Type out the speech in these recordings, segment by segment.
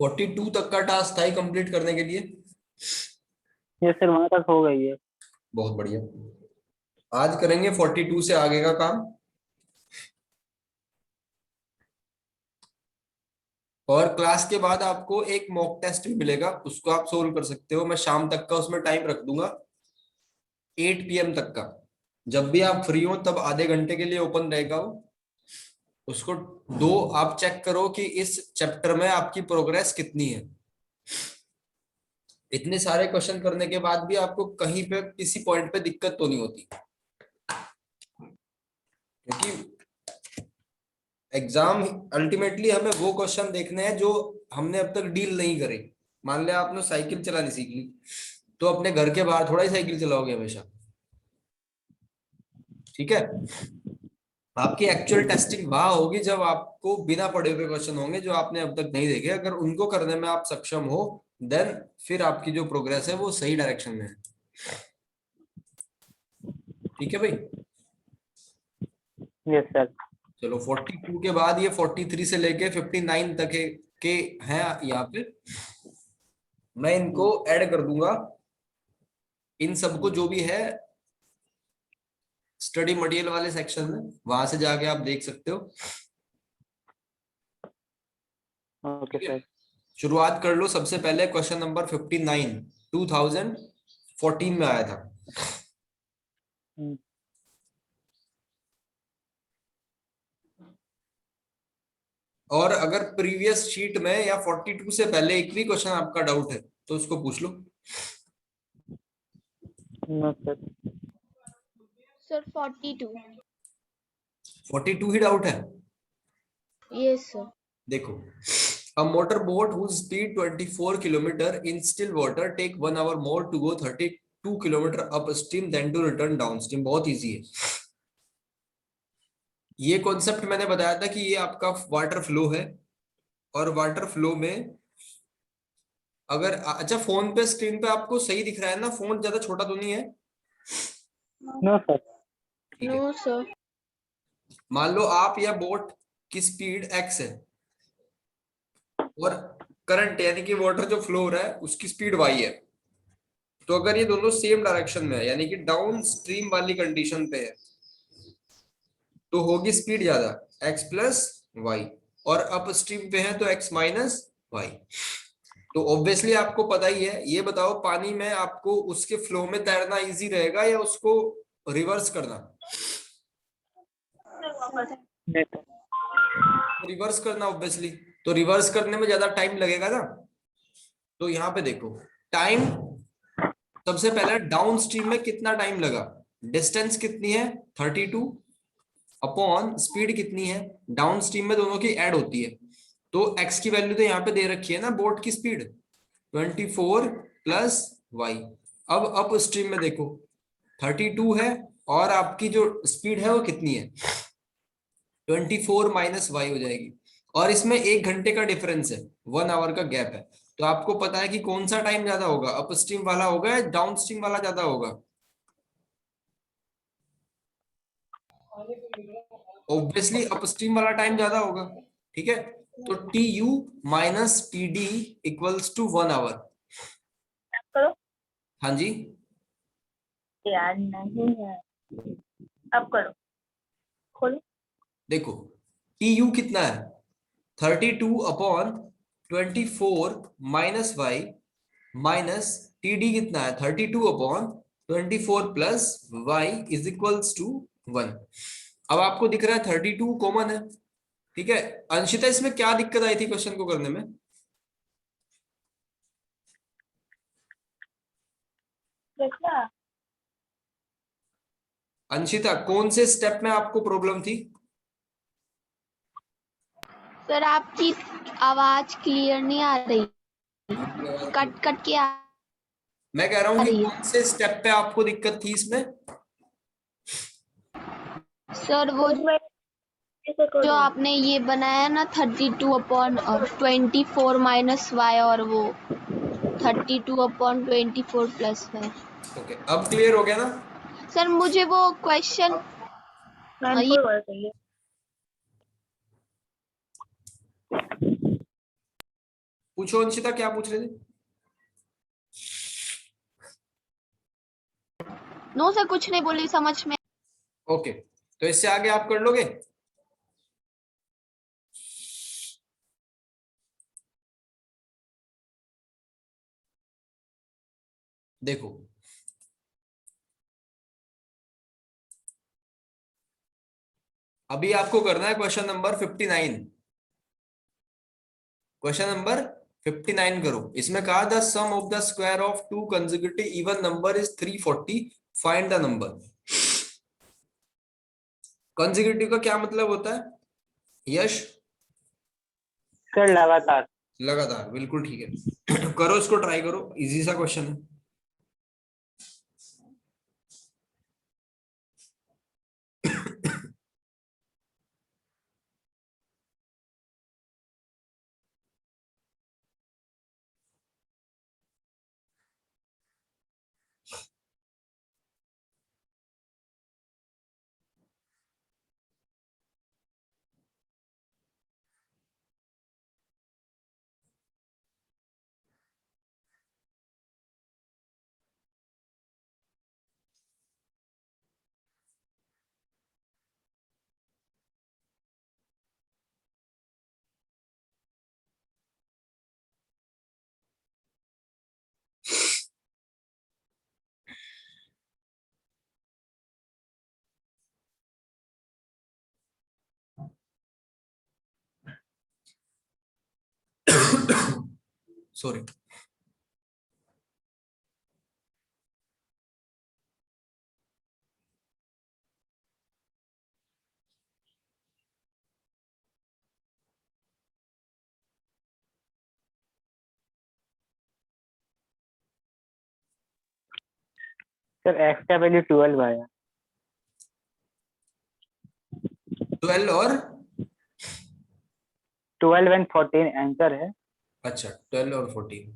42 तक का टास्क था ही कंप्लीट करने के लिए। ये सर वहां तक हो गई है। बहुत बढ़िया। आज करेंगे 42 से आगे का काम। और क्लास के बाद आपको एक मॉक टेस्ट भी मिलेगा, उसको आप सोल्व कर सकते हो। मैं शाम तक का उसमें टाइम रख दूंगा, 8 PM तक का। जब भी आप फ्री हो तब आधे घंटे के लिए ओपन रहेगा वो। उसको दो, आप चेक करो कि इस चैप्टर में आपकी प्रोग्रेस कितनी है। इतने सारे क्वेश्चन करने के बाद भी आपको कहीं पे किसी पॉइंट पे दिक्कत तो नहीं होती, क्योंकि एग्जाम अल्टीमेटली हमें वो क्वेश्चन देखने हैं जो हमने अब तक डील नहीं करे। मान लिया आपने साइकिल चलानी सीख ली, तो अपने घर के बाहर थोड़ा ही साइकिल चलाओगे हमेशा। ठीक है। आपकी एक्चुअल टेस्टिंग वहां होगी जब आपको बिना पढ़े हुए क्वेश्चन होंगे जो आपने अब तक नहीं देखे। अगर उनको करने में आप सक्षम हो, देन फिर आपकी जो प्रोग्रेस है वो सही डायरेक्शन में है। ठीक है भाई। Yes sir. चलो 42 के बाद ये 43 से लेके 59 तक के हैं यहाँ पे। मैं इनको ऐड कर दूंगा, इन सबको जो भी है स्टडी मटेरियल वाले सेक्शन में, वहां से जाके आप देख सकते हो। ओके ठीक है। सर। शुरुआत कर लो सबसे पहले क्वेश्चन नंबर 59, 2014 में आया था। और अगर प्रीवियस शीट में या 42 से पहले एक भी क्वेश्चन आपका डाउट है तो उसको पूछ लो। No sir. सर 42। 42 ही डाउट है। Yes sir. देखो, a motor boat whose speed 24 kilometer in still water take 1 hour more to go 32 kilometer upstream than to return downstream। बहुत इजी है ये कॉन्सेप्ट। मैंने बताया था कि ये आपका वाटर फ्लो है, और वाटर फ्लो में अगर अच्छा, फोन पे स्क्रीन पे आपको सही दिख रहा है ना? फोन ज्यादा छोटा तो नहीं है? No sir. ठीक है। No sir. मान लो आप या बोट की स्पीड x है, और करंट यानी कि वाटर जो फ्लो हो रहा है उसकी स्पीड y है। तो अगर ये दोनों सेम डायरेक्शन में है, यानी कि डाउन स्ट्रीम वाली कंडीशन पे है, तो होगी स्पीड ज्यादा, x प्लस वाई। और अप स्ट्रीम पे है तो x माइनस वाई। तो ऑब्वियसली आपको पता ही है। ये बताओ, पानी में आपको उसके फ्लो में तैरना इजी रहेगा या उसको रिवर्स करना? रिवर्स करना ऑब्वियसली। तो रिवर्स करने में ज्यादा टाइम लगेगा ना। तो यहाँ पे देखो, टाइम सबसे पहले डाउन स्ट्रीम में कितना टाइम लगा, डिस्टेंस कितनी है 32 अपॉन स्पीड कितनी है, डाउन स्ट्रीम में दोनों की ऐड होती है। तो x की वैल्यू तो यहाँ पे दे रखी है ना, बोट की स्पीड 24 प्लस वाई। अब अप स्ट्रीम में देखो 32 है, और आपकी जो स्पीड है वो कितनी है, 24 माइनस वाई हो जाएगी। और इसमें 1 घंटे का डिफरेंस है, 1 आवर का गैप है। तो आपको पता है कि कौन सा टाइम ज्यादा होगा, अप स्ट्रीम वाला होगा या डाउन स्ट्रीम वाला ज्यादा होगा? ऑब्वियसली अप स्ट्रीम वाला टाइम ज्यादा होगा। ठीक है। तो T U minus T D equals to 1 hour. करो हाँ जी। यार, नहीं है। अब करो, खोलो। देखो, टी यू कितना है, 32 upon 24 minus Y, minus T D कितना है 32 upon 24 plus Y is equals to 1। अब आपको दिख रहा है 32 कॉमन है। ठीक है। अंशिता, इसमें क्या दिक्कत आई थी क्वेश्चन को करने में? देखा। अंशिता, कौन से स्टेप में आपको प्रॉब्लम थी? सर आपकी आवाज क्लियर नहीं आ रही, कट कट के आ मैं कह रहा हूं कि रही कौन से स्टेप पे आपको दिक्कत थी इसमें? है। सर वो जो आपने ये बनाया ना 32 अपॉन 24 माइनस वाई, और वो 32 अपॉन 24 प्लस वाई। ओके, अब क्लियर हो गया ना? सर मुझे वो क्वेश्चन ये चाहिए। पूछो अंशिता, क्या पूछ रहे थे? नो सर, कुछ नहीं बोली, समझ में। ओके, तो इससे आगे आप कर लोगे? देखो, अभी आपको करना है क्वेश्चन नंबर 59। क्वेश्चन नंबर 59 करो। इसमें कहा the sum of the square of two consecutive even number is 340, find the number. Consecutive का क्या मतलब होता है यश? सर लगातार। लगातार, बिल्कुल ठीक है। करो, इसको ट्राई करो, इजी सा क्वेश्चन है। सॉरी। सर एक्स का वैल्यू 12 आया। 12 और 12 एंड 14 आंसर है। अच्छा, 12 और 14।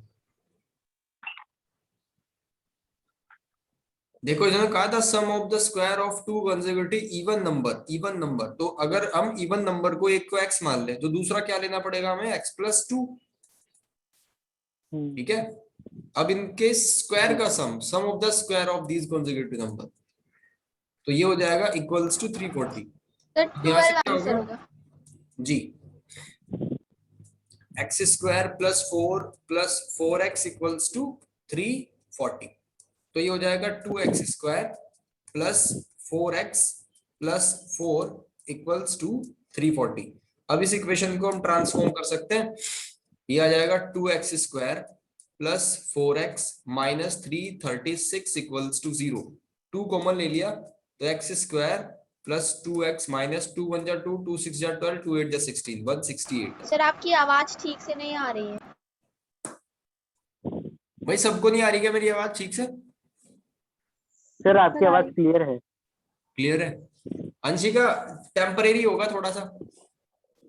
देखो, इन्होंने कहा था sum of the square of two consecutive even number. Even number, तो अगर हम इवन नंबर को एक को एक्स मान ले तो दूसरा क्या लेना पड़ेगा हमें? X plus two. ठीक है, अब इनके स्क्वायर का sum of the square of these consecutive number, तो ये हो जाएगा इक्वल्स टू 340। सर यहाँ से 12 क्या आंसर होगा होगा। जी? X square plus 4 plus 4x equals to 340। तो ये हो जाएगा 2x square plus 4x plus 4 equals to 340। अब इस इक्वेशन को हम ट्रांसफॉर्म कर सकते हैं। ये आ जाएगा 2x square plus 4x minus 336 equals to 0। 2 common ले लिया तो x square plus 2x minus 2 1 जा 2, 2 6 जा 12, 2 8 जा 16, 168। सर आपकी आवाज ठीक से नहीं आ रही है। भाई सबको नहीं आ रही क्या मेरी आवाज ठीक से? सर आपकी आवाज क्लियर है। क्लियर है? अंशिका, टेम्परेरी होगा थोड़ा सा,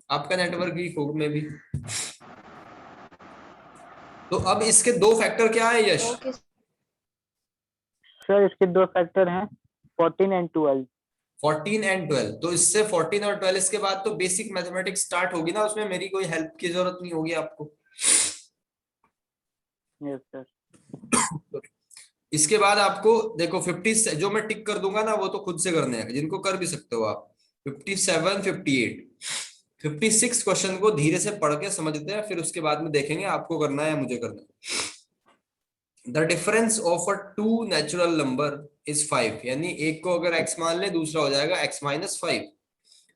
आपका नेटवर्क वीक हो में भी। तो अब इसके दो फैक्टर क्या है यश? ओके सर इसके दो फैक्टर हैं 14 एंड 12। 14 एंड 12। तो इससे 14 और 12 इसके बाद तो बेसिक मैथमेटिक्स स्टार्ट होगी ना, उसमें मेरी कोई हेल्प की जरूरत नहीं होगी आपको। Yes sir. इसके बाद आपको देखो 50 जो मैं टिक कर दूंगा ना वो तो खुद से करने हैं, जिनको कर भी सकते हो आप। 57 58 56 क्वेश्चन को धीरे से पढ़ के समझते हैं, फिर उसके बाद में देखेंगे आपको करना है या मुझे करना है। The difference of a two natural number is 5, यानी एक को अगर x मान ले दूसरा हो जाएगा x minus 5।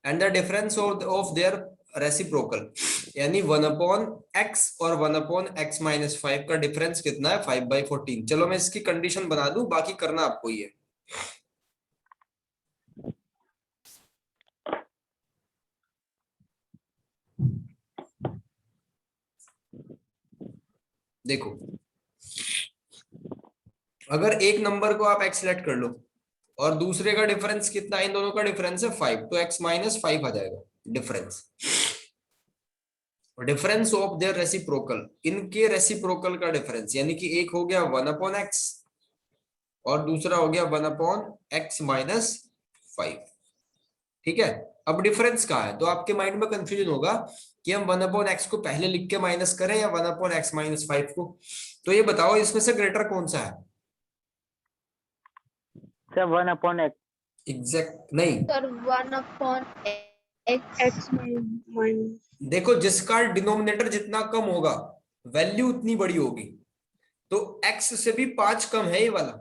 And the difference of their reciprocal, यानी 1/x और 1/x माइनस 5 का डिफरेंस कितना है? 5/14। चलो मैं इसकी कंडीशन बना दूं, बाकी करना आपको ही है। देखो, अगर एक नंबर को आप x सेलेक्ट कर लो और दूसरे का डिफरेंस कितना है? इन दोनों का डिफरेंस है 5, तो x माइनस 5 आ जाएगा difference. Difference of their reciprocal, इनके रेसिप्रोकल का डिफरेंस, यानी कि एक हो गया 1/x और दूसरा हो गया 1/x माइनस 5। ठीक है, अब डिफरेंस कहाँ है, तो आपके माइंड में कंफ्यूजन होगा कि हम 1/x को पहले लिख के माइनस करें या 1/x-5 को। तो ये बताओ इसमें से ग्रेटर कौन सा है? Sir 1/x। एग्जैक्ट नहीं, सर 1/x माइनस। देखो जिसका डिनोमिनेटर जितना कम होगा वैल्यू उतनी बड़ी होगी। तो x से भी 5 कम है ये वाला,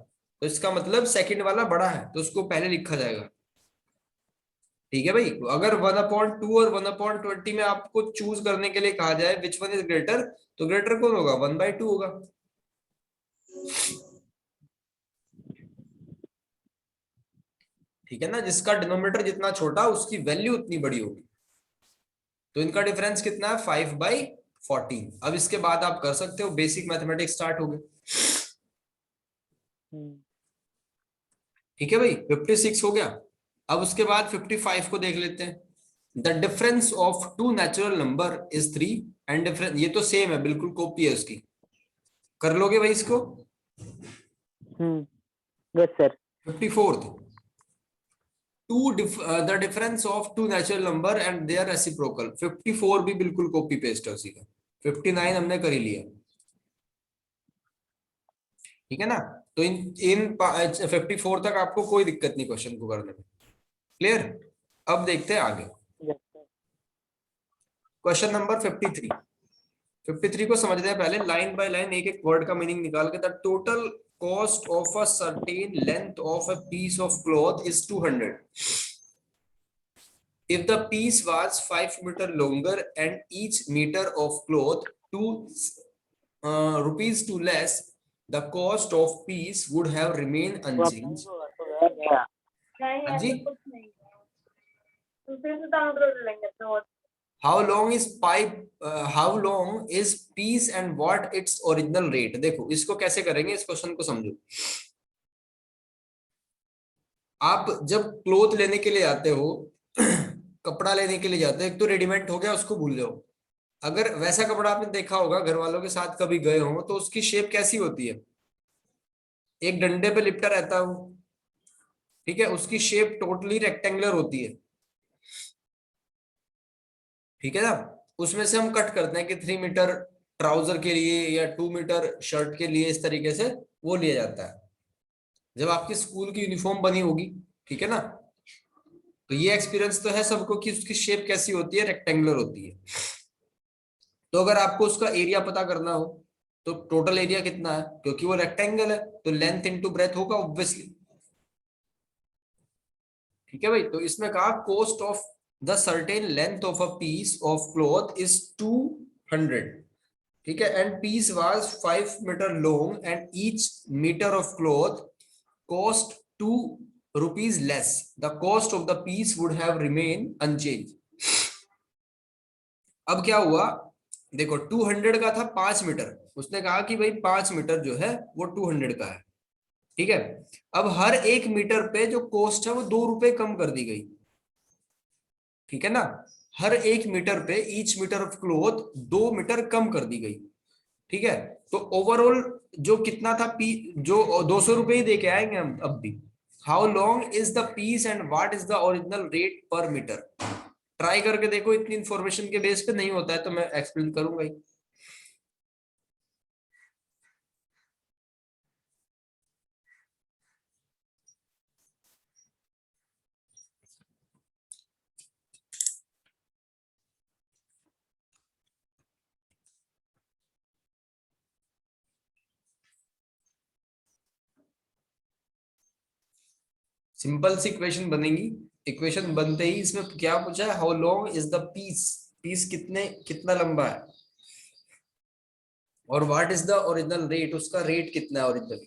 तो इसका मतलब सेकंड वाला बड़ा है, तो उसको पहले लिखा जाएगा। ठीक है भाई, तो अगर 1/2 और 1/20 में आपको चूज करने के लिए कहा जाए विच वन इज ग्रेटर, तो ग्रेटर कौन होगा? 1/2 होगा। ठीक है ना, जिसका डिनोमिनेटर जितना छोटा उसकी वैल्यू उतनी बड़ी होगी। तो इनका डिफरेंस कितना है? 5/14। अब इसके बाद आप कर सकते हो, बेसिक मैथमेटिक्स स्टार्ट हो गए। ठीक है भाई, 56 हो गया। अब उसके बाद 55 को देख लेते हैं। The difference of two natural number is 3 and difference, ये तो सेम है, बिल्कुल कॉपी है उसकी। कर लोगे भाई इसको? Yes sir. 54th, the difference of two natural number and their reciprocal. 54 भी बिल्कुल कॉपी पेस्ट है उसी का। 59 हमने कर ही लिया। ठीक है ना, तो इन इन 54 तक आपको कोई दिक्कत नहीं क्वेश्चन को करने में। क्लियर? अब देखते हैं आगे। क्वेश्चन नंबर 53 को समझते हैं पहले लाइन बाय लाइन, एक एक वर्ड का मीनिंग निकाल के। The total cost of a certain length of a piece of cloth is 200 if the piece was 5 meter longer and each meter of cloth 2 rupees too less, the cost of piece would have remained unchanged. हाँ जी, how long is how long is piece and what its original rate? देखो इसको कैसे करेंगे, इस question को समझो। आप जब क्लोथ लेने के लिए जाते हो कपड़ा लेने के लिए जाते हो, एक तो रेडीमेड हो गया, उसको भूल जाओ। अगर वैसा कपड़ा आपने देखा होगा, घर वालों के साथ कभी गए हो, तो उसकी शेप कैसी होती है? एक डंडे पे लिपटा रहता है वो। ठीक है, उसकी शेप टोटली रेक्टेंगुलर होती है। ठीक है ना, उसमें से हम कट करते हैं कि 3 मीटर ट्राउजर के लिए या 2 मीटर शर्ट के लिए, इस तरीके से वो लिया जाता है जब आपकी स्कूल की यूनिफॉर्म बनी होगी। ठीक है ना, तो ये एक्सपीरियंस तो है सबको कि उसकी शेप कैसी होती है, रेक्टेंगुलर होती है। तो अगर आपको उसका एरिया पता करना हो तो टोटल एरिया कितना है, क्योंकि वो रेक्टेंगल है तो लेंथ इनटू ब्रेथ होगा ऑब्वियसली। ठीक है भाई, तो इसमें कहा cost of the certain length of a piece of cloth is 200। ठीक है, and piece was 5 metre long and each metre of cloth cost 2 rupees less, the cost of the piece would have remained unchanged. अब क्या हुआ, देखो 200 का था 5 metre, उसने कहा कि भाई 5 मीटर जो है वो 200 का है। ठीक है, अब हर 1 मीटर पे जो कॉस्ट है वो 2 रुपए कम कर दी गई। ठीक है ना, हर 1 मीटर पे each metre of cloth 2 metre कम कर दी गई। ठीक है, तो ओवरऑल जो कितना था जो 200 रुपए ही दे के आएंगे हम अब भी। How long is the piece and what is the original rate per metre? Try करके देखो, इतनी इंफॉर्मेशन के बेस पे नहीं होता है तो मैं एक्सप्लेन करूंगा ही। सिंपल सी इक्वेशन बनेगी। इक्वेशन बनते ही इसमें क्या पूछा है, how long is the piece, piece कितना लंबा है, और what is the original rate, उसका रेट कितना है ओरिजिनल।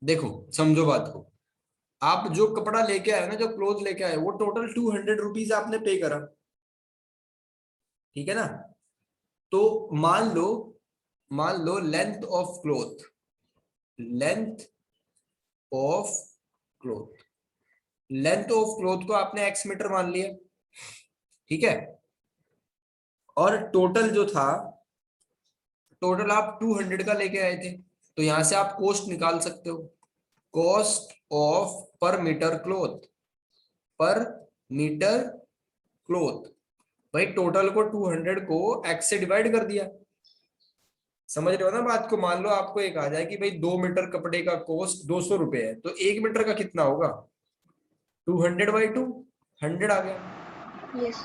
देखो समझो बात को, आप जो कपड़ा लेके आए ना, जो क्लोथ लेके आए, वो टोटल 200 रुपीज आपने पे करा। ठीक है ना, तो मान लो length of cloth, length of cloth. Length of cloth को आपने एक्स मीटर मान लिया, ठीक है। और टोटल जो था, टोटल आप 200 का लेके आए थे, तो यहां से आप कॉस्ट निकाल सकते हो। कॉस्ट ऑफ पर मीटर क्लोथ, पर मीटर क्लोथ। भाई टोटल को 200 को एक्स से डिवाइड कर दिया। समझ रहे हो ना बात को। मान लो आपको एक आ जाए कि भाई 2 मीटर कपड़े का कॉस्ट 200 रुपए है, तो 1 मीटर का कितना होगा? 200/2, 100 आ गया। यस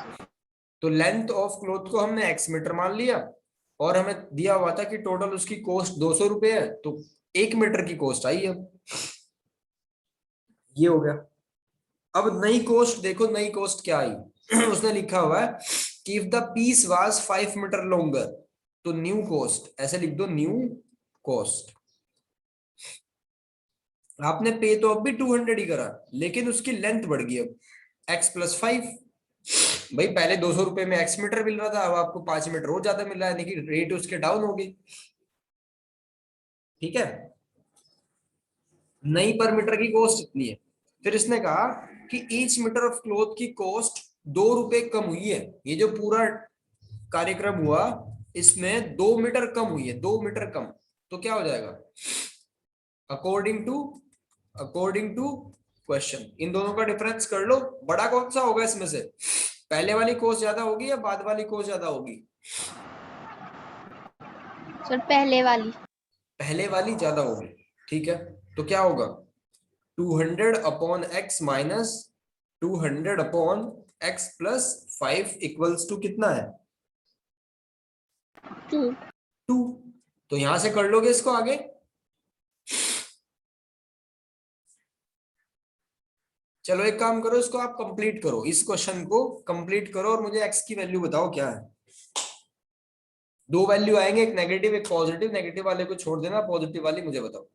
तो लेंथ ऑफ क्लोथ को हमने एक्स मीटर मान लिया, और हमें दिया हुआ था कि टोटल उसकी कॉस्ट 200 रुपए है, तो 1 मीटर की कॉस्ट आई। अब ये हो गया। अब नई कॉस्ट देखो, नई कॉस्ट क्या आई। उसने लिखा हुआ है कि if the piece was 5 metre longer, तो न्यू कॉस्ट, ऐसे लिख दो न्यू कॉस्ट। आपने पे तो अब भी 200 ही करा, लेकिन उसकी लेंथ बढ़ गई अब x+5। भाई पहले 200 रुपए में x मीटर मिल रहा था, अब आपको 5 मीटर और ज्यादा मिल रहा है, यानी कि रेट उसके डाउन हो गई। ठीक है, नई पर मीटर की कॉस्ट इतनी है। फिर इसने कहा कि ईच मीटर ऑफ क्लॉथ की कॉस्ट 2 रुपए कम हुई है। ये जो पूरा कार्यक्रम हुआ, इसमें 2 मीटर कम हुई है, 2 मीटर कम। तो क्या हो जाएगा? अकॉर्डिंग टू क्वेश्चन, इन दोनों का डिफरेंस कर लो। बड़ा कौन सा होगा इसमें से? पहले वाली कॉस्ट ज्यादा होगी या बाद वाली कॉस्ट ज्यादा होगी? सर, पहले वाली। पहले वाली ज्यादा होगी, ठीक है। तो क्या होगा? 200/x minus 200/x+5 equals to कितना है? 2। 2। तो यहां से कर लोगे इसको आगे। चलो एक काम करो, इसको आप कंप्लीट करो, इस क्वेश्चन को कंप्लीट करो और मुझे x की वैल्यू बताओ क्या है। 2 वैल्यू आएंगे, एक नेगेटिव एक पॉजिटिव। नेगेटिव वाले को छोड़ देना, पॉजिटिव वाली मुझे बताओ।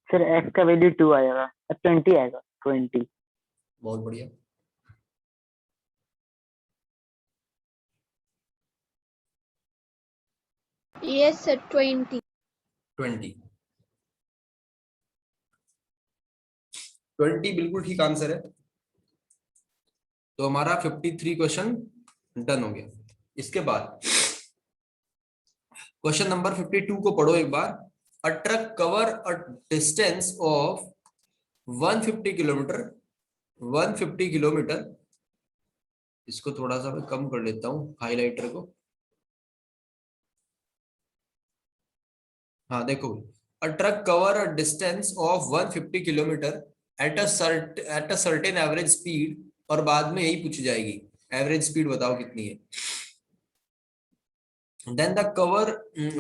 सर x का वैल्यू 2 आएगा, 20 आएगा, 20। बहुत बढ़िया। Yes sir, 20। 20 बिल्कुल ठीक आंसर है। तो हमारा 53 क्वेश्चन डन हो गया। इसके बाद क्वेश्चन नंबर 52 को पढ़ो एक बार। A truck cover a distance of 150 kilometre, 150 kilometre. इसको थोड़ा सा मैं कम कर लेता हूँ हाइलाइटर को। हाँ देखो, a truck cover a distance of 150 kilometre at a certain average speed, और बाद में यही पूछी जाएगी एवरेज स्पीड बताओ कितनी है। Then the cover,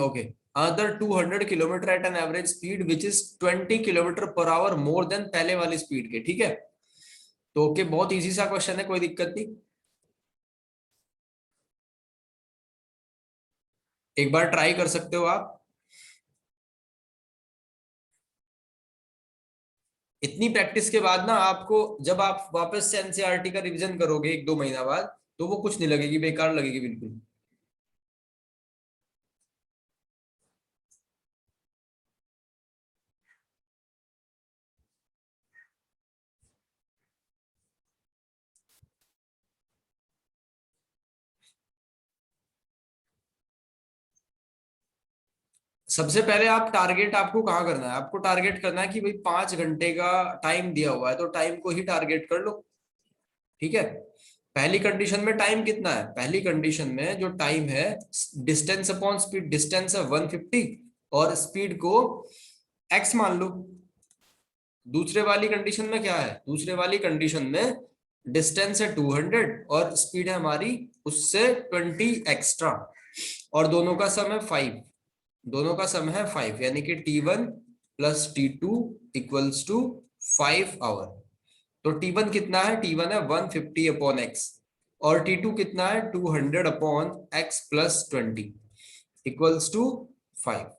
okay, other 200 kilometre at an average speed which is 20 kilometre per hour more than पहले वाली स्पीड के। ठीक है, तो ओके, बहुत इजी सा क्वेश्चन है, कोई दिक्कत नहीं। एक बार ट्राई कर सकते हो आप। इतनी प्रैक्टिस के बाद ना आपको, जब आप वापस से एनसीईआरटी का रिवीजन करोगे 1-2 महीना बाद, तो वो कुछ नहीं लगेगी, बेकार लगेगी बिल्कुल। सबसे पहले आप टारगेट आपको कहाँ करना है, आपको टारगेट करना है कि भाई 5 घंटे का टाइम दिया हुआ है, तो टाइम को ही टारगेट कर लो। ठीक है, पहली कंडीशन में टाइम कितना है, पहली कंडीशन में जो टाइम है, डिस्टेंस अपॉन स्पीड, डिस्टेंस है 150 और स्पीड को x मान लो। दूसरे वाली कंडीशन में क्या है, दूसरे वाली कंडीशन में डिस्टेंस है 200 और स्पीड है हमारी उससे 20 एक्स्ट्रा, और दोनों का सम है 5, दोनों का सम है 5, यानी कि T1 plus T2 equals to 5 our. तो T1 कितना है, T1 है 150 अपॉन एक्स, और T2 कितना है 200 upon X plus 20 equals to 5।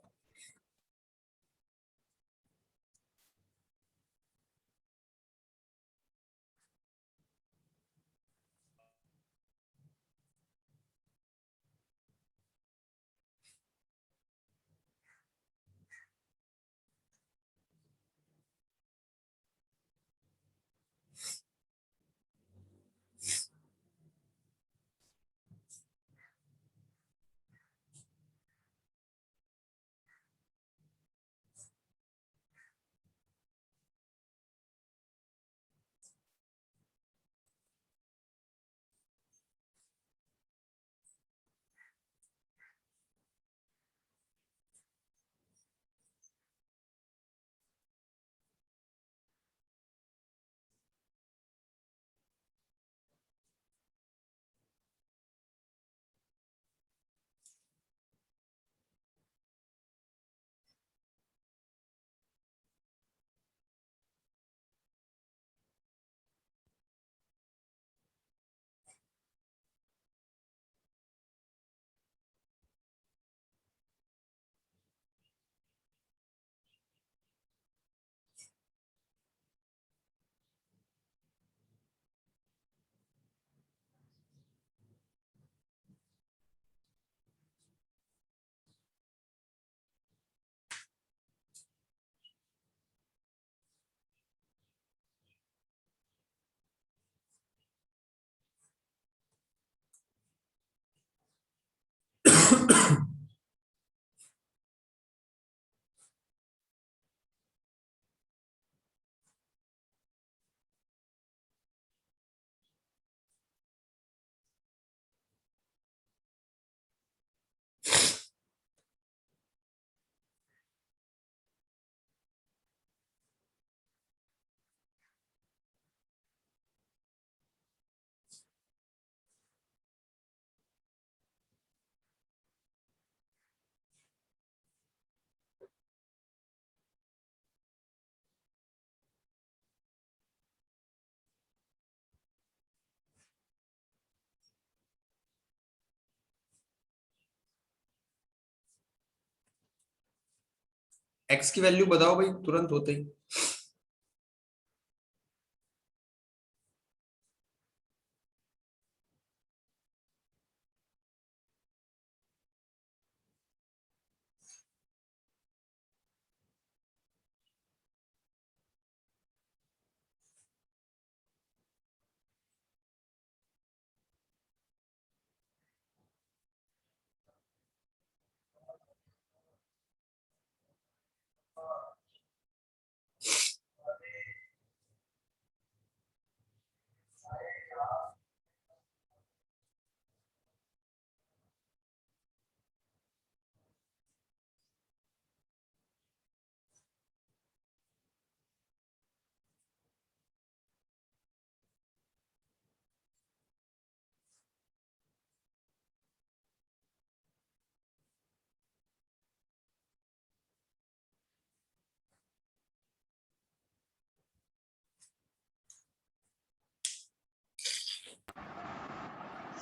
X की वैल्यू बताओ भाई तुरंत होते ही।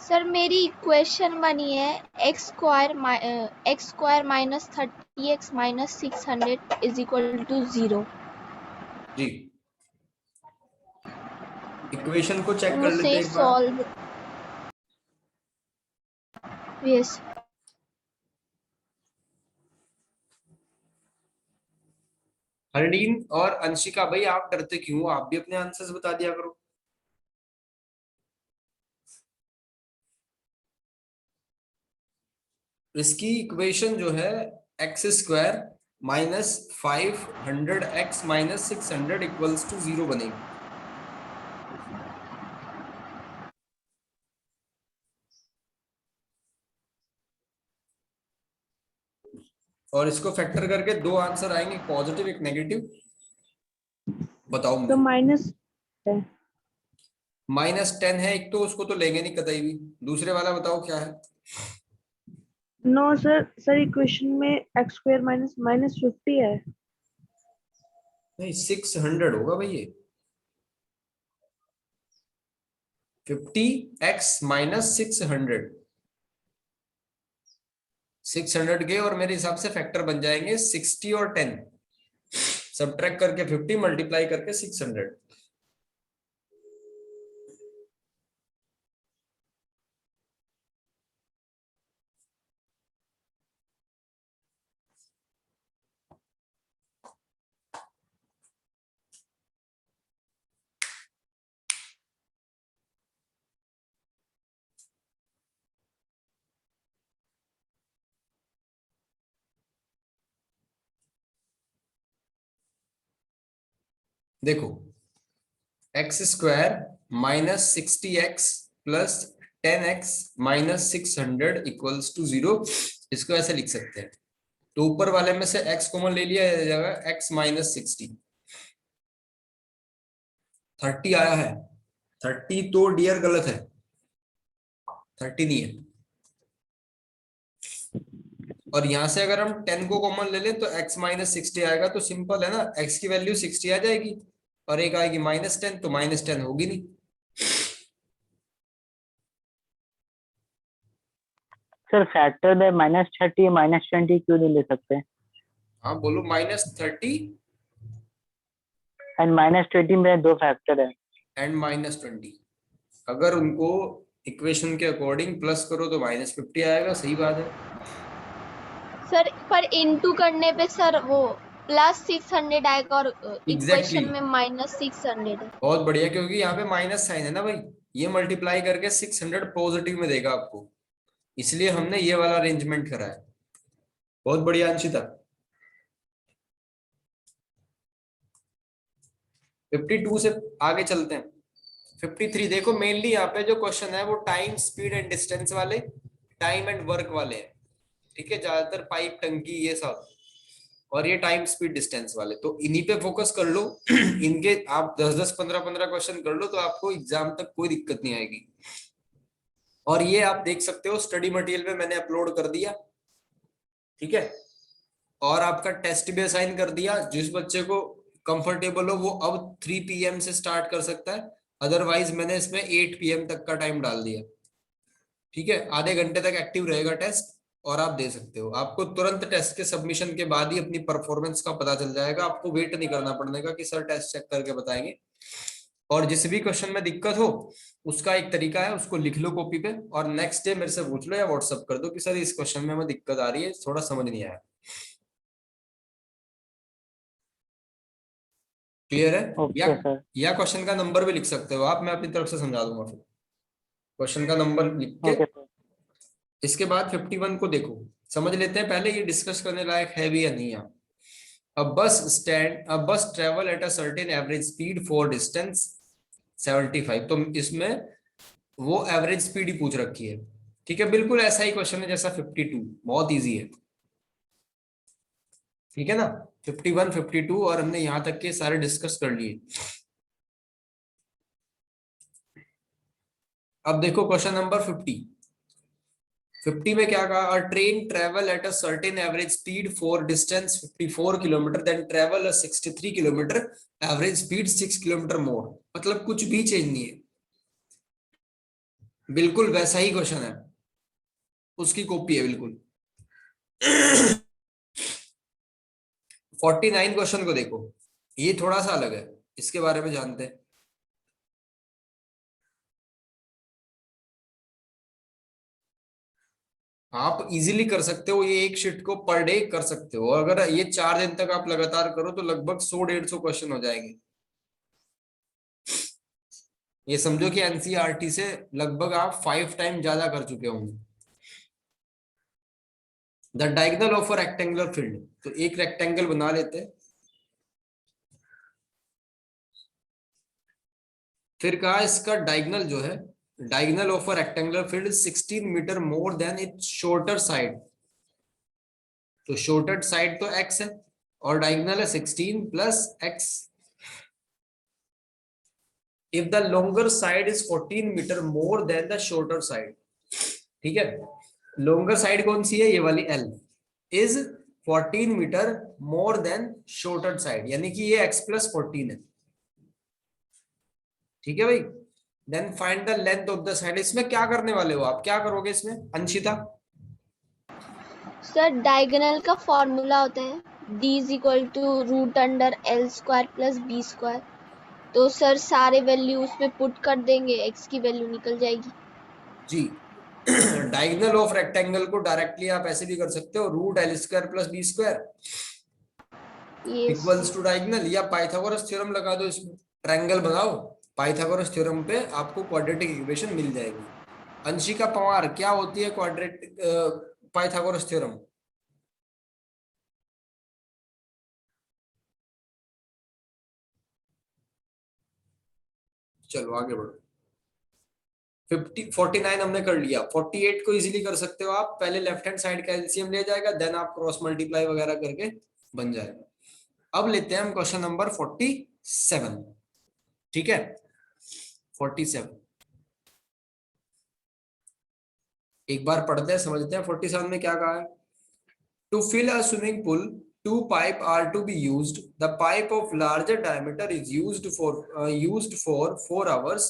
सर मेरी इक्वेशन बनी है X square minus 30x minus 600 is equal to 0। जी, इक्वेशन को चेक कर मुझसे लेते हैं एक बार। सॉल्व। यस। हरडीन और अंशिका भाई, आप डरते क्यों हो? आप भी अपने आंसर्स बता दिया करो। इसकी इक्वेशन जो है X square minus 500x minus 600 equals to 0 बनेगी। और इसको फैक्टर करके दो आंसर आएंगे, एक पॉजिटिव एक नेगेटिव। बताओ तो मुझे। -10। -10 है एक, तो उसको तो लेंगे नहीं कतई भी। दूसरे वाला बताओ क्या है। नो सर इक्वेशन में एक्स स्क्वायर माइनस 50 है। नहीं, 600 होगा भाई ये। 50x माइनस 600 के, और मेरे हिसाब से फैक्टर बन जाएंगे 60 और 10। सब्ट्रैक्ट करके 50 मल्टीप्लाई करके 600। देखो, X square minus 60x plus 10x minus 600 equals to 0। इसको ऐसे लिख सकते हैं। तो ऊपर वाले में से x कॉमन ले लिया जाएगा, x माइनस 60। 30 आया है। 30 तो डियर गलत है, 30 नहीं है। और यहां से अगर हम 10 को कॉमन ले लें तो x माइनस 60 आएगा। तो सिंपल है ना, x की वैल्यू 60 आ जाएगी और एक आएगी -10, तो -10 होगी नहीं। सर फैक्टर में -30 -20 क्यों नहीं ले सकते? हाँ बोलो, -30 एंड -20 में दो फैक्टर है। एंड -20। अगर उनको इक्वेशन के अकॉर्डिंग प्लस करो तो -50 आएगा। सही बात है। सर पर इनटू करने पे सर वो प्लस 600 आएगा और एग्जैक्टली इक्वेशन में माइनस 600 है। बहुत बढ़िया, क्योंकि यहाँ पे माइनस साइन है ना भाई। ये मल्टीप्लाई करके 600 पॉजिटिव में देगा आपको, इसलिए हमने ये वाला अरेंजमेंट करा है। बहुत बढ़िया अंशिता। 52 से आगे चलते हैं। 53 देखो, मेनली यहाँ पे जो क्वेश्चन है वो टाइम, स्पीड एंड डिस्टेंस वाले, टाइम एंड वर्क वाले हैं। ठीक है, ज्यादातर पाइप, टंकी, ये सब। और ये टाइम, स्पीड, डिस्टेंस वाले, तो इन्हीं पे फोकस कर लो। इनके आप 10-10, 15-15 क्वेश्चन कर लो तो आपको एग्जाम तक कोई दिक्कत नहीं आएगी। और ये आप देख सकते हो स्टडी मटेरियल में मैंने अपलोड कर दिया। ठीक है, और आपका टेस्ट भी असाइन कर दिया। जिस बच्चे को कंफर्टेबल हो वो अब 3 PM से स्टार्ट कर सकता है, अदरवाइज मैंने इसमें 8 PM तक का टाइम डाल दिया। ठीक है, आधे घंटे तक एक्टिव रहेगा टेस्ट और आप दे सकते हो। आपको तुरंत टेस्ट के सबमिशन के बाद ही अपनी परफॉर्मेंस का पता चल जाएगा। आपको वेट नहीं करना पड़ेगा कि सर टेस्ट चेक करके बताएंगे। और जिस भी क्वेश्चन में दिक्कत हो उसका एक तरीका है, उसको लिख लो कॉपी पे और नेक्स्ट डे मेरे से पूछ लो या व्हाट्सअप कर दो कि सर इस क्वेश्चन में हमें दिक्कत आ रही है, थोड़ा समझ नहीं आया। क्लियर है? Okay sir. या क्वेश्चन का नंबर भी लिख सकते हो आप, मैं अपनी तरफ से समझा दूंगा। फिर क्वेश्चन का नंबर लिख के ओके सर। इसके बाद 51 को देखो, समझ लेते हैं पहले ये डिस्कस करने लायक है भी या नहीं। यहाँ a bus travel at a certain average speed for distance 75। तो इसमें वो एवरेज स्पीड ही पूछ रखी है। ठीक है, बिल्कुल ऐसा ही क्वेश्चन है जैसा 52, बहुत इजी है। ठीक है ना, 51, 52 और हमने यहां तक के सारे डिस्कस कर लिए। अब देखो क्वेश्चन नंबर 50 में क्या कहा, a train travel at a certain average speed for distance 54 kilometre, then travel 63 kilometre, average speed 6 kilometre more. मतलब कुछ भी चेंज नहीं है। बिल्कुल वैसा ही क्वेश्चन है, उसकी कॉपी है बिल्कुल। 49 क्वेश्चन को देखो, ये थोड़ा सा अलग है, इसके बारे में जानते हैं। आप इजीली कर सकते हो, ये एक शीट को पर डे कर सकते हो। अगर ये 4 दिन तक आप लगातार करो तो लगभग 100-150 क्वेश्चन हो जाएंगे। ये समझो कि एनसीईआरटी से लगभग आप 5 टाइम ज्यादा कर चुके होंगे। The diagonal of a rectangular field, तो एक रेक्टेंगल बना लेते हैं। फिर कहा इसका डायगोनल जो है, diagonal of a rectangular field 16 metre more than its shorter side. तो शॉर्टेड साइड तो x है और डायगोनल है 16 plus x। If the longer side is 14 metre more than the shorter side, ठीक है, लॉन्गर साइड कौन सी है, ये वाली L is 14 metre more than shorter side, यानी कि ये x प्लस 14 है। ठीक है भाई, then find the length of the side. इसमें क्या करने वाले हो आप, क्या करोगे इसमें अंशिता? सर डायगोनल का फॉर्मूला होता है d is equal to root under L square plus B square. तो सर सारे वैल्यू उसमें पुट कर देंगे, x की वैल्यू निकल जाएगी। जी, डायगोनल ऑफ रेक्टेंगल को डायरेक्टली आप ऐसे भी कर सकते हो, root L square plus B square ये इक्वल्स टू डायगोनल, या पाइथागोरस थ्योरम लगा दो इसमें, ट्रायंगल बनाओ, पाइथागोरस थ्योरम पे आपको क्वाड्रेटिक इक्वेशन मिल जाएगी। अंशिका पवार, क्या होती है क्वाड्रेटिक पाइथागोरस थ्योरम? चलो आगे बढ़ो। 49 हमने कर लिया, 48 को इजीली कर सकते हो आप। पहले लेफ्ट हैंड साइड का एलसीएम ले जाएगा, देन आप क्रॉस मल्टीप्लाई वगैरह करके बन जाएगा। अब लेते हैं हम क्वेश्चन नंबर 47। ठीक है, 47 एक बार पढ़ते हैं, समझते हैं 47 में क्या कहा है। To fill a swimming pool, two pipe are to be used. The pipe of larger diameter is used for 4 hours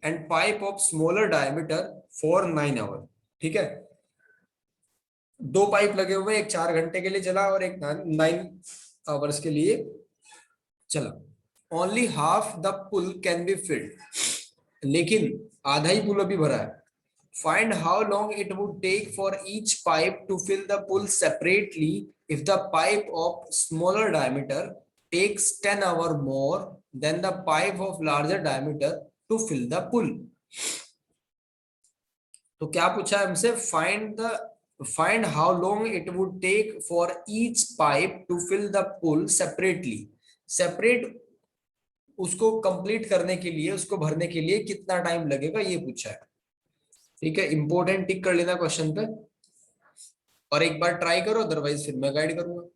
and pipe of smaller diameter for 9 hours. ठीक है, दो पाइप लगे हुए, एक 4 घंटे के लिए चला और एक 9 आवर्स के लिए चला। Only half the pool can be filled, लेकिन आधा ही पुल अभी भरा है। Find how long it would take for each pipe to fill the pool separately if the pipe of smaller diameter takes 10 hour more than the pipe of larger diameter to fill the pool. तो क्या पूछा है हमसे, find how long it would take for each pipe to fill the pool separately. Separate उसको complete करने के लिए, उसको भरने के लिए कितना टाइम लगेगा, ये पूछा है। ठीक है, इंपॉर्टेंट टिक कर लेना क्वेश्चन पे, और एक बार ट्राई करो, अदरवाइज फिर मैं गाइड करूंगा।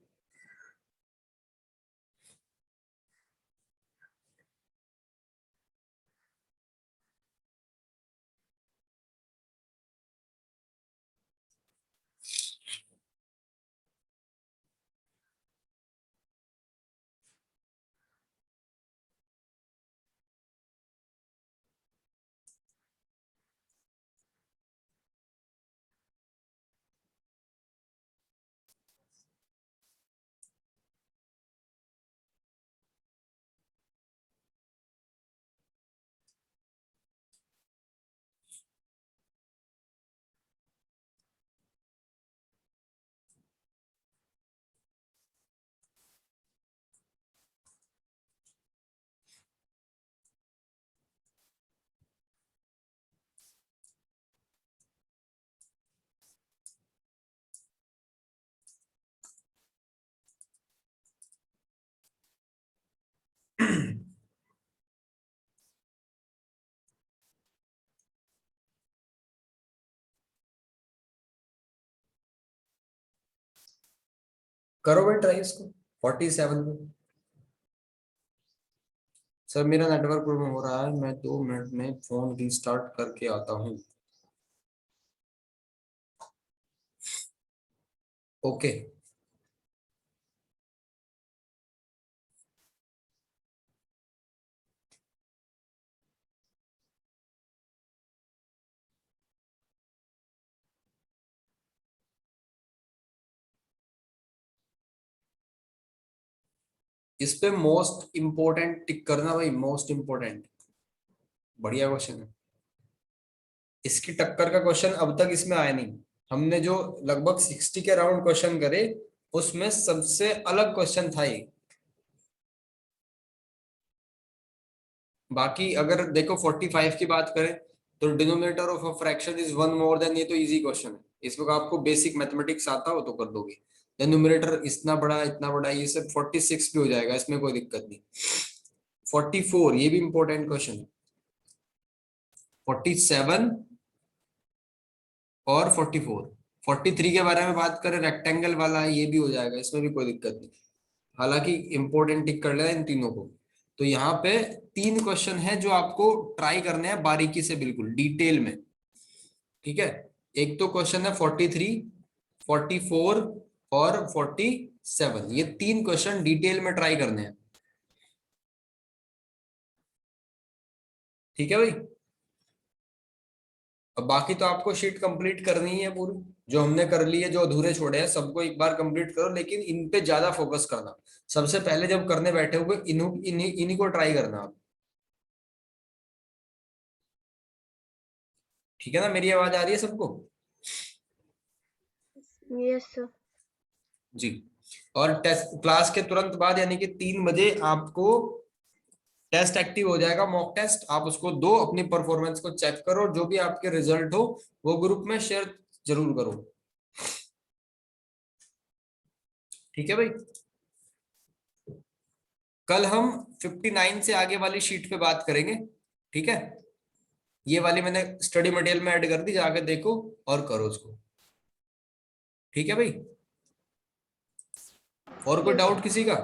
करो भाई ट्राई इसको, 47 को। सर मेरा नेटवर्क प्रॉब्लम हो रहा है, मैं 2 मिनट में फोन रीस्टार्ट करके आता हूँ। ओके। इस पे मोस्ट इंपोर्टेंट टिक करना भाई, मोस्ट इंपोर्टेंट, बढ़िया क्वेश्चन है। इसकी टक्कर का क्वेश्चन अब तक इसमें आया नहीं। हमने जो लगभग 60 के अराउंड क्वेश्चन करे उसमें सबसे अलग क्वेश्चन था ये। बाकी अगर देखो 45 की बात करें तो denominator of a fraction is 1 more than, ये तो इजी क्वेश्चन है, इसमें आपको बेसिक मैथमेटिक्स आता हो तो कर दोगे। डिनोमिनेटर इतना बड़ा ये सब 46 भी हो जाएगा, इसमें कोई दिक्कत नहीं। 44 ये भी इंपॉर्टेंट क्वेश्चन है। 47 और 44, 43 के बारे में बात करें रेक्टेंगल वाला, ये भी हो जाएगा, इसमें भी कोई दिक्कत नहीं। हालांकि इंपॉर्टेंट टिक कर लेना इन तीनों को। तो यहाँ पे 3 क्वेश्चन है जो आपको ट्राई करने हैं बारीकी से, बिल्कुल डिटेल में, ठीक है। एक तो क्वेश्चन है 43, 44 और 47, ये 3 क्वेश्चन डिटेल में ट्राई करने हैं, ठीक है भाई। अब बाकी तो आपको शीट कंप्लीट करनी ही है पूरी, जो हमने कर ली है, जो अधूरे छोड़े हैं सबको एक बार कंप्लीट करो, लेकिन इन पे ज्यादा फोकस करना। सबसे पहले जब करने बैठे हुए इन्हीं को ट्राई करना आप, ठीक है ना। मेरी आवाज आ रही है सबको? Yes sir. जी। और टेस्ट क्लास के तुरंत बाद यानी कि 3 बजे आपको टेस्ट एक्टिव हो जाएगा, मॉक टेस्ट, आप उसको दो, अपनी परफॉर्मेंस को चेक करो, जो भी आपके रिजल्ट हो वो ग्रुप में शेयर जरूर करो, ठीक है भाई। कल हम 59 से आगे वाली शीट पे बात करेंगे, ठीक है। ये वाली मैंने स्टडी मटेरियल में ऐड कर दी, जाके देखो और करो उसको, ठीक है भाई। और कोई डाउट किसी का?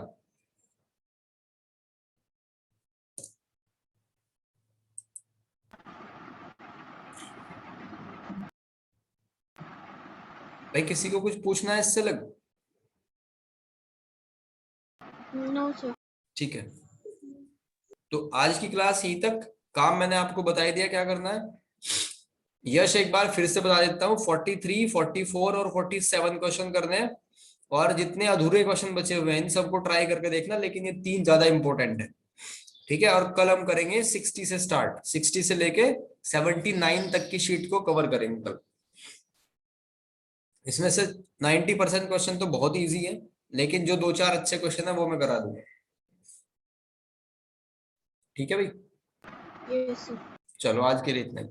भाई किसी को कुछ पूछना है इससे लग? No sir. ठीक है, तो आज की क्लास यहीं तक। काम मैंने आपको बता ही दिया क्या करना है। यश एक बार फिर से बता देता हूँ, 43, 44 और 47 क्वेश्चन करने हैं, और जितने अधूरे क्वेश्चन बचे हुए हैं इन सबको ट्राई करके देखना, लेकिन ये 3 ज्यादा इंपॉर्टेंट है, ठीक है। और कल हम करेंगे 60 से स्टार्ट, 60 से लेके 79 तक की शीट को कवर करेंगे कल। इसमें से 90% क्वेश्चन तो बहुत इजी है, लेकिन जो 2-4 अच्छे क्वेश्चन है वो मैं करा दूंगा, ठीक है भाई। Yes sir. चलो आज के लिए इतना ही।